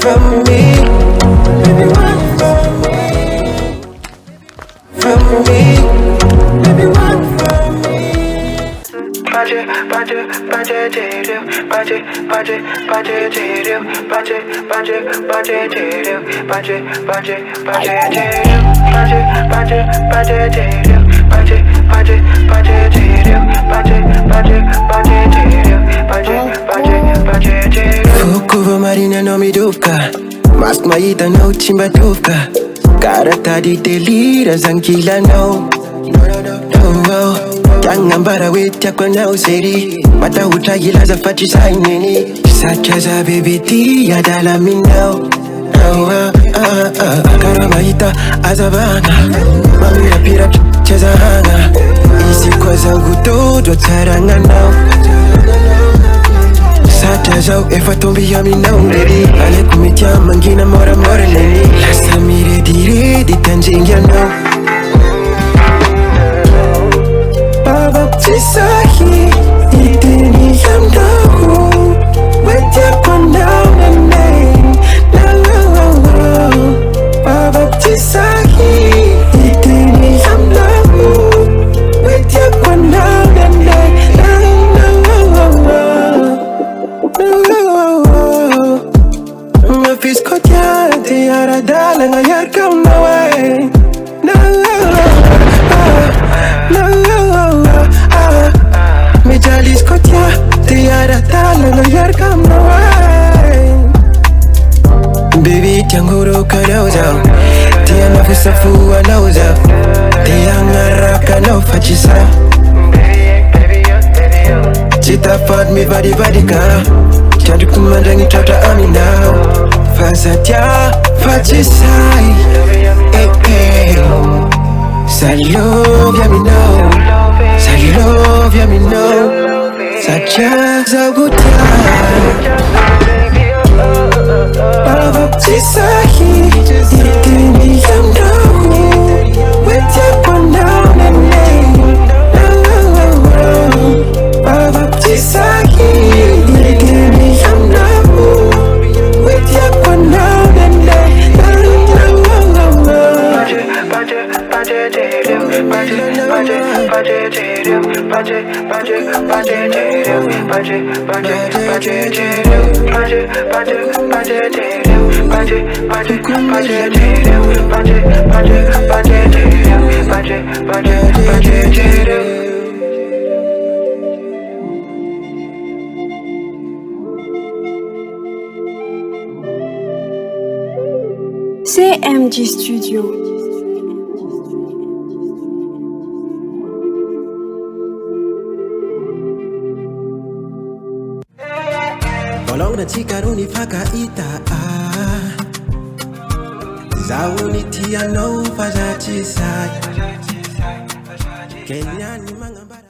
from me? Baby, one from me. From me. Baby, one from me. Budget, budget, budget, budget, budget, budget, budget, budget, budget, budget, budget, Fukuva marina no midovka, mask mahita no chimbatovka. Karata di delira zankila no. Tangambara wetya kwa na useri, mata utagila za fachi sainini. Sachaza baby tia dala minao. Karamahita azabana, mamira pira cheza hanga. Isi kwa zangu todo taranga now. Sachaza efa tombi ya minao ready. Ale kumitia mangina mora mora leni. Lasa mire dire di tanjingia no. Sahy, itini yamdaku, wetya kwa name, la. Baba sahy, itini yamdaku, wetya kwa name, la. Mafis kotya, tiara dala ngayar kau nawai, Mejalis kotya, tiada tala ngayar kam nawai. Baby tianguru kanauza, tia nafusafu anauza, tia ngaraka no fachisa. Cita fad mi vadi vadika, jadi kumandangi tota amina. Fasa tia fachisai, Salove ya me know, salove ya me know, sachaza gutia. Baba sahy, itini yamdaku, wetya kwa name, Baba sahy, itini yamdaku, wetya kwa name. CMG Studio. Bolong chikaruni fakaita, zauni tia no fajachisai. Kenya ni mangambara.